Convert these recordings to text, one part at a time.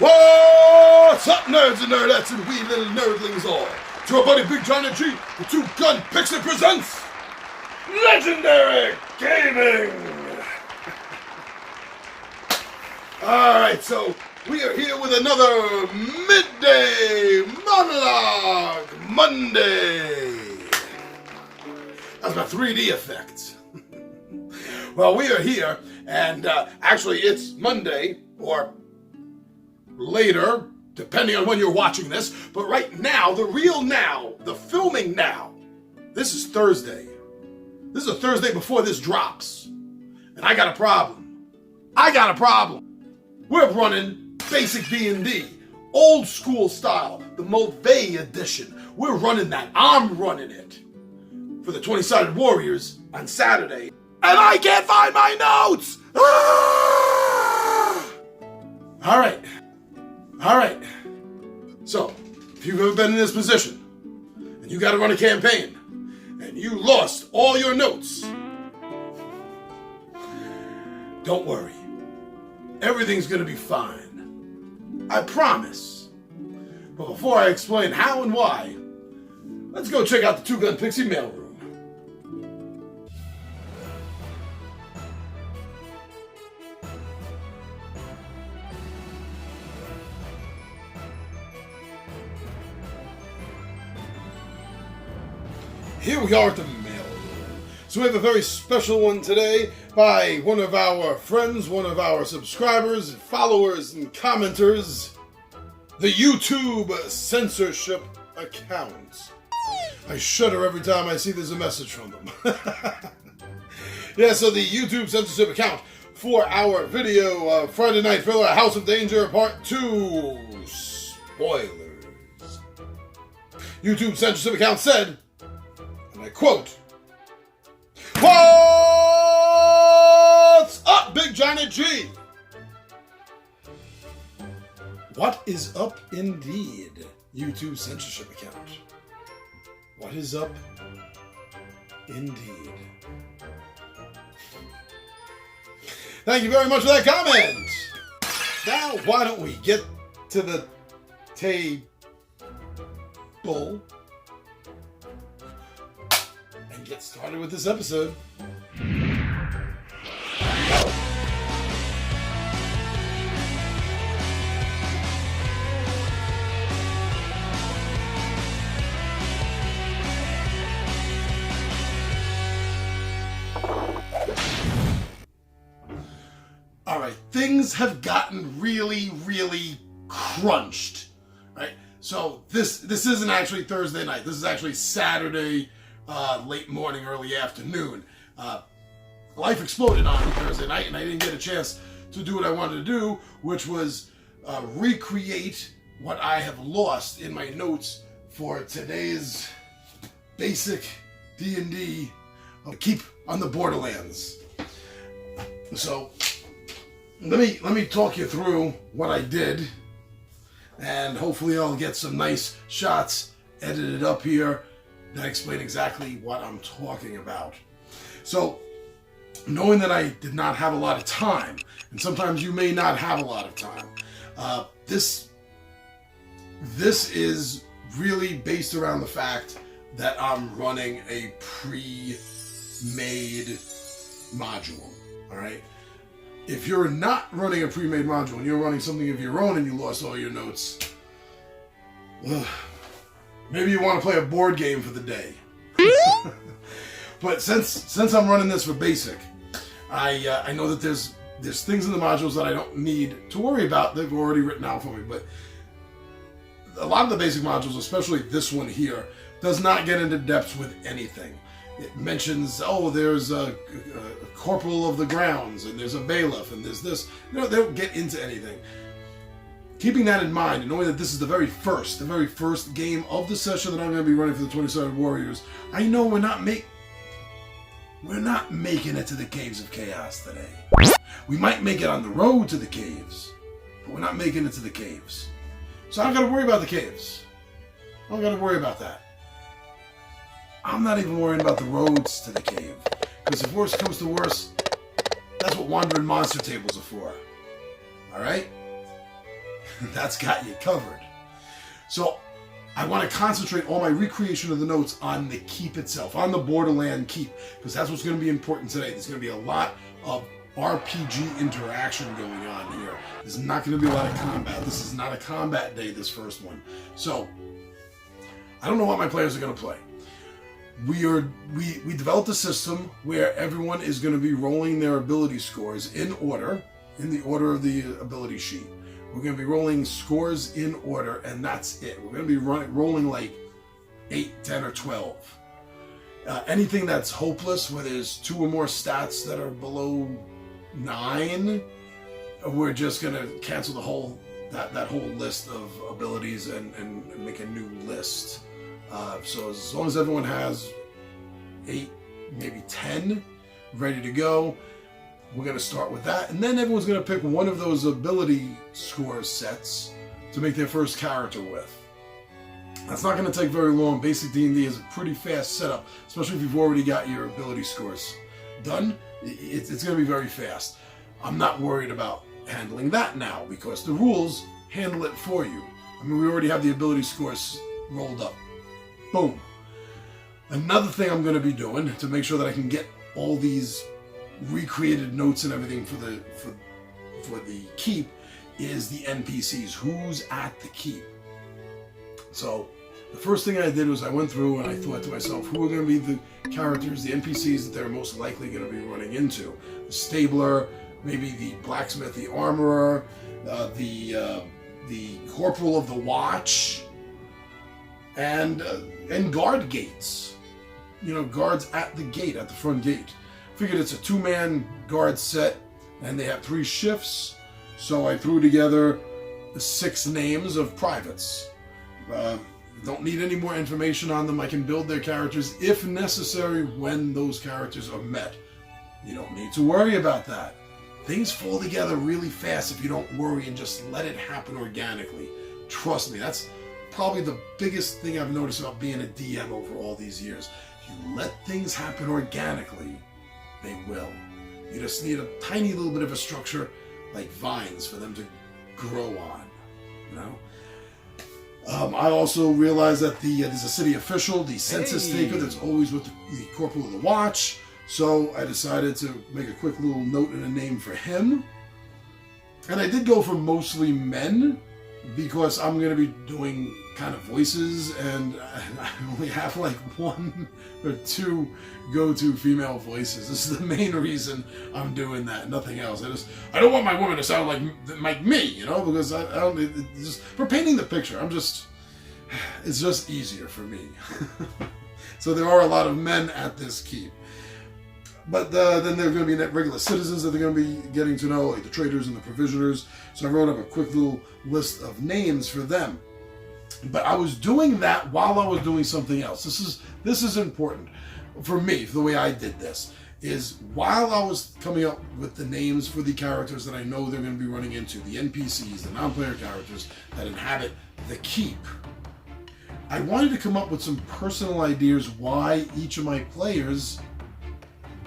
What's up, nerds and nerdettes and wee little nerdlings all? It's your buddy Big Johnny G, the two-gun Pixie presents Legendary Gaming! Alright, so we are here with another Midday Monologue Monday. That's my 3D effect. Well, we are here, and actually it's Monday, or later, depending on when you're watching this, but right now, the real now, the filming now, this is Thursday. This is a Thursday before this drops. And I got a problem. We're running Basic D&D, old school style, the Midday edition. We're running that. I'm running it for the 20-sided Warriors on Saturday. And I can't find my notes! Ah! All right. So, if you've ever been in this position, and you gotta run a campaign, and you lost all your notes, don't worry. Everything's gonna be fine. I promise. But before I explain how and why, let's go check out the two-gun Pixie mailroom. Here we are at the mail room. So we have a very special one today by one of our friends, one of our subscribers, followers, and commenters, the YouTube censorship account. I shudder every time I see there's a message from them. Yeah, so the YouTube censorship account for our video, Friday Night Thriller, House of Danger, Part 2, spoilers. YouTube censorship account said, and I quote, "What's up, Big Johnny G?" What is up indeed, YouTube censorship account? What is up indeed? Thank you very much for that comment. Now, why don't we get to the table and get started with this episode. All right, things have gotten really, really crunched, right? So this isn't actually Thursday night. This is actually Saturday, late morning, early afternoon. Life exploded on me Thursday night, and I didn't get a chance to do what I wanted to do, which was recreate what I have lost in my notes for today's Basic D&D Keep on the Borderlands. So let me talk you through what I did, and hopefully I'll get some nice shots edited up here that explain exactly what I'm talking about. So, knowing that I did not have a lot of time, and sometimes you may not have a lot of time, this is really based around the fact that I'm running a pre-made module, all right? If you're not running a pre-made module and you're running something of your own and you lost all your notes, well, maybe you want to play a board game for the day. But since I'm running this for basic, I know that there's things in the modules that I don't need to worry about. They've already written out for me. But a lot of the basic modules, especially this one here, does not get into depth with anything. It mentions, oh, there's a corporal of the grounds, and there's a bailiff, and there's this. You know, they don't get into anything. Keeping that in mind, and knowing that this is the very first game of the session that I'm going to be running for the 20-sided Warriors, I know we're not making it to the Caves of Chaos today. We might make it on the road to the caves, but we're not making it to the caves. So I don't got to worry about the caves. I don't got to worry about that. I'm not even worrying about the roads to the cave, because if worse comes to worse, that's what wandering monster tables are for. Alright? that's got you covered. So I want to concentrate all my recreation of the notes on the keep itself, on the Borderland keep, because that's what's going to be important today. There's going to be a lot of RPG interaction going on here. There's not going to be a lot of combat. This is not a combat day, this first one. So I don't know what my players are going to play. We developed a system where everyone is going to be rolling their ability scores in order, in the order of the ability sheet. We're going to be rolling scores in order, and that's it. We're going to be rolling like 8, 10, or 12. Anything that's hopeless, where there's 2 or more stats that are below 9, we're just going to cancel that whole list of abilities and make a new list. So as long as everyone has 8, maybe 10 ready to go, we're going to start with that. And then everyone's going to pick one of those ability score sets to make their first character with. That's not going to take very long. Basic D&D is a pretty fast setup, especially if you've already got your ability scores done. It's going to be very fast. I'm not worried about handling that now because the rules handle it for you. I mean, we already have the ability scores rolled up. Boom. Another thing I'm going to be doing to make sure that I can get all these recreated notes and everything for the keep is the NPCs. Who's at the keep? So the first thing I did was I went through and I thought to myself, who are going to be the characters, the NPCs that they're most likely going to be running into? The stabler, maybe the blacksmith, the armorer, the corporal of the watch, and guard gates. You know, guards at the gate, at the front gate. Figured it's a 2-man guard set, and they have 3 shifts, so I threw together 6 names of privates. Don't need any more information on them. I can build their characters if necessary when those characters are met. You don't need to worry about that. Things fall together really fast if you don't worry and just let it happen organically. Trust me, that's probably the biggest thing I've noticed about being a DM over all these years. If you let things happen organically, they will. You just need a tiny little bit of a structure, like vines, for them to grow on. You know. I also realized that there's a city official, the census taker, that's always with the corporal of the watch. So I decided to make a quick little note and a name for him. And I did go for mostly men, because I'm going to be doing kind of voices, and I only have like 1 or 2 go-to female voices. This is the main reason I'm doing that, nothing else. I don't want my woman to sound like me, you know, because I don't, just for painting the picture, it's just easier for me. So there are a lot of men at this keep. But then there are going to be regular citizens that they're going to be getting to know, like the traders and the provisioners. So I wrote up a quick little list of names for them. But I was doing that while I was doing something else. This is important for me, for the way I did this, is while I was coming up with the names for the characters that I know they're going to be running into, the NPCs, the non-player characters that inhabit the keep, I wanted to come up with some personal ideas why each of my players,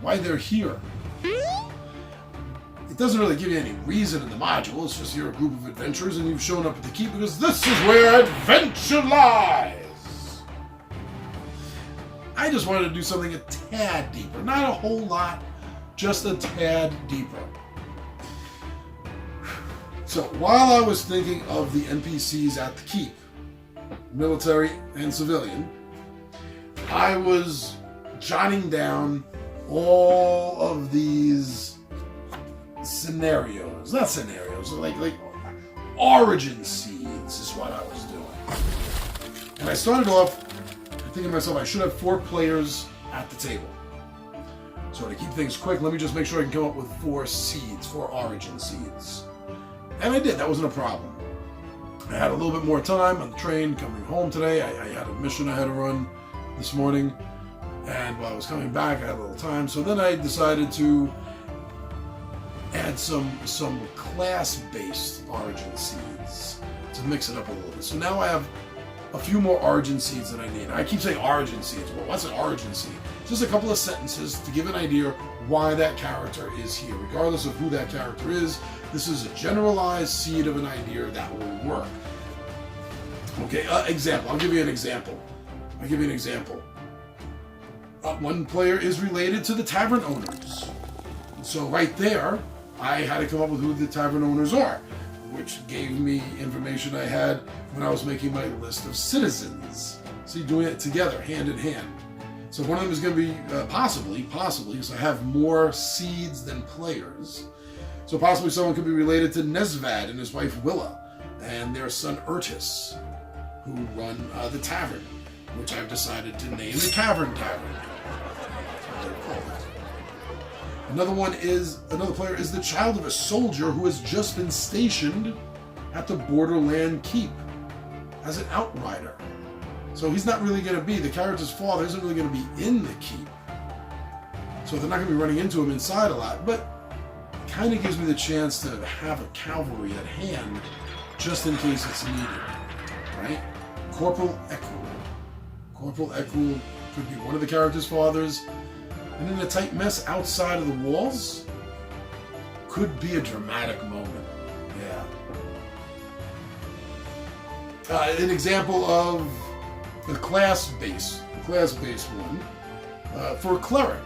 why they're here. It doesn't really give you any reason in the module. It's just you're a group of adventurers and you've shown up at the keep because this is where adventure lies. I just wanted to do something a tad deeper. Not a whole lot, just a tad deeper. So while I was thinking of the NPCs at the keep, military and civilian, I was jotting down all of these scenarios, not scenarios, like origin seeds is what I was doing. And I started off thinking to myself, I should have 4 players at the table. So to keep things quick, let me just make sure I can come up with 4 seeds, 4 origin seeds. And I did, that wasn't a problem. I had a little bit more time on the train coming home today. I had a mission I had to run this morning. And while I was coming back, I had a little time. So then I decided to add some class-based origin seeds to mix it up a little bit. So now I have a few more origin seeds than I need. I keep saying origin seeds. Well, what's an origin seed? just a couple of sentences to give an idea why that character is here. Regardless of who that character is, this is a generalized seed of an idea that will work. Okay, example. I'll give you an example. One player is related to the tavern owners. So right there, I had to come up with who the tavern owners are, which gave me information I had when I was making my list of citizens. See, doing it together, hand in hand. So one of them is going to be possibly, because I have more seeds than players. So possibly someone could be related to Nesvad and his wife Willa, and their son Urtis, who run the tavern, which I've decided to name the Tavern Tavern. Another player is the child of a soldier who has just been stationed at the Borderland Keep as an outrider. So he's not really going to be, the character's father isn't really going to be in the keep. So they're not going to be running into him inside a lot, but it kind of gives me the chance to have a cavalry at hand just in case it's needed, right? Corporal Equil. Corporal Equil could be one of the character's fathers, and in a tight mess outside of the walls could be a dramatic moment. Yeah. An example of a class-based one. For a cleric,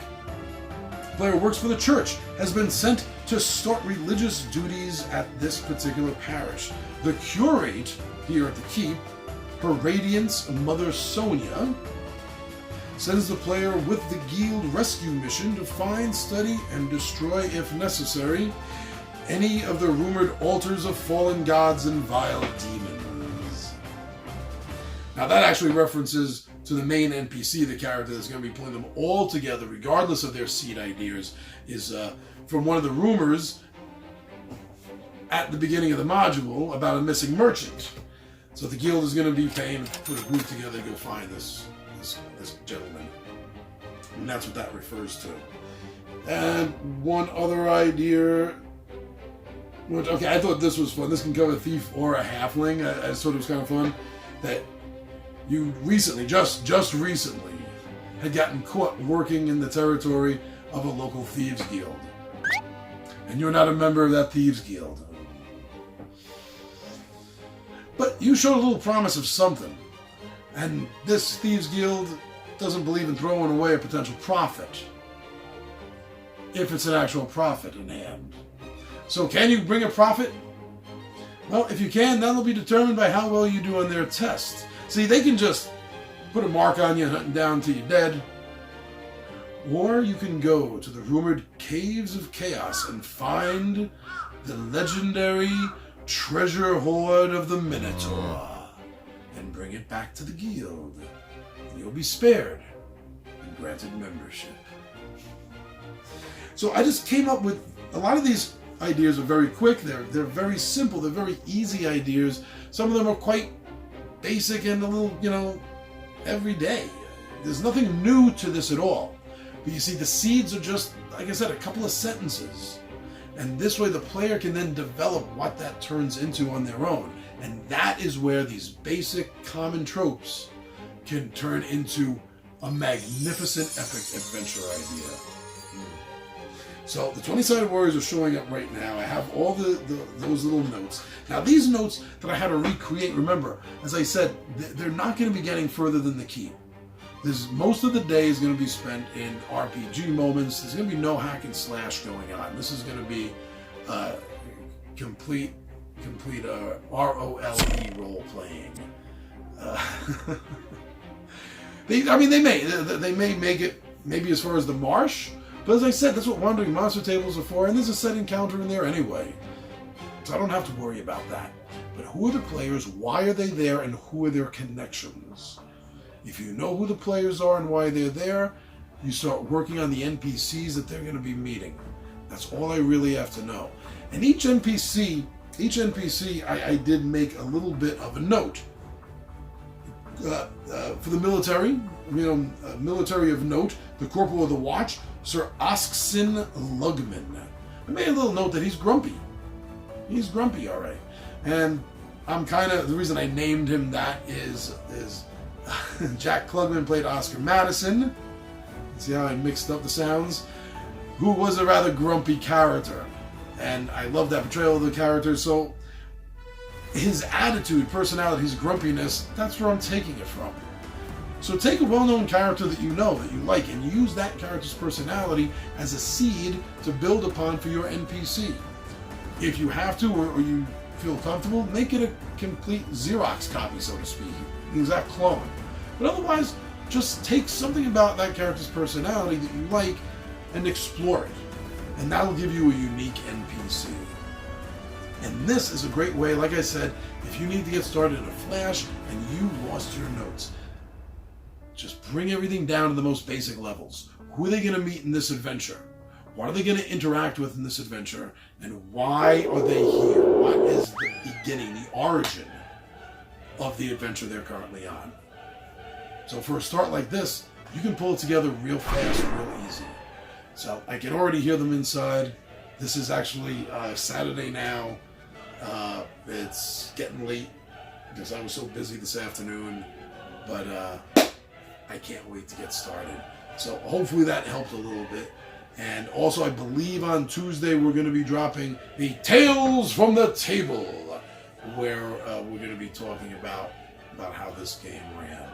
the player works for the church, has been sent to start religious duties at this particular parish. The curate here at the keep, Her Radiance Mother Sonia, sends the player with the guild rescue mission to find, study, and destroy, if necessary, any of the rumored altars of fallen gods and vile demons. Now that actually references to the main NPC, the character that's going to be pulling them all together, regardless of their seed ideas, is from one of the rumors at the beginning of the module about a missing merchant. So the guild is going to be paying to put a group together to go find this gentleman. And that's what that refers to. And one other idea, which, okay, I thought this was fun. This can cover a thief or a halfling. I thought it was kind of fun that you recently, just recently, had gotten caught working in the territory of a local thieves guild. And you're not a member of that thieves guild. But you showed a little promise of something. And this thieves guild doesn't believe in throwing away a potential profit, if it's an actual profit in hand. So can you bring a profit? Well, if you can, that'll be determined by how well you do on their test. See, they can just put a mark on you and hunt down till you're dead. Or you can go to the rumored Caves of Chaos and find the legendary treasure hoard of the Minotaur and bring it back to the guild. You'll be spared and granted membership. So I just came up with a lot of these ideas are very quick. They're very simple. They're very easy ideas. Some of them are quite basic and a little, everyday. There's nothing new to this at all. But you see, the seeds are just, like I said, a couple of sentences. And this way the player can then develop what that turns into on their own. And that is where these basic common tropes can turn into a magnificent epic adventure idea. So the 20-sided warriors are showing up right now. I have all those little notes. Now these notes that I had to recreate, remember, as I said, they're not going to be getting further than the keep. Most of the day is going to be spent in RPG moments. There's going to be no hack and slash going on. This is going to be complete ROLE role playing. They may make it maybe as far as the marsh, but as I said, that's what wandering monster tables are for, and there's a set encounter in there anyway, so I don't have to worry about that. But who are the players? Why are they there? And who are their connections? If you know who the players are and why they're there, you start working on the NPCs that they're going to be meeting. That's all I really have to know. And each NPC, I did make a little bit of a note. For the military, military of note, the Corporal of the Watch, Sir Osksin Lugman. I made a little note that he's grumpy. He's grumpy, all right. And the reason I named him that is Jack Klugman played Oscar Madison. See how I mixed up the sounds? Who was a rather grumpy character. And I love that portrayal of the character, so his attitude, personality, his grumpiness, that's where I'm taking it from. So take a well-known character that you know, that you like, and use that character's personality as a seed to build upon for your NPC. If you have to, or you feel comfortable, make it a complete Xerox copy, so to speak, the exact clone. But otherwise, just take something about that character's personality that you like and explore it. And that'll give you a unique NPC. And this is a great way, like I said, if you need to get started in a flash and you lost your notes, just bring everything down to the most basic levels. Who are they going to meet in this adventure? What are they going to interact with in this adventure? And why are they here? What is the beginning, the origin of the adventure they're currently on? So for a start like this, you can pull it together real fast, real easy. So I can already hear them inside. This is actually Saturday now. It's getting late because I was so busy this afternoon. But I can't wait to get started. So hopefully that helped a little bit. And also I believe on Tuesday we're going to be dropping the Tales from the Table, where we're going to be talking about how this game ran.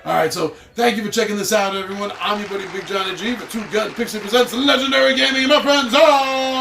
Alright, so thank you for checking this out, everyone. I'm your buddy Big Johnny G for Two Gun Pixie presents Legendary Gaming, and my friends are...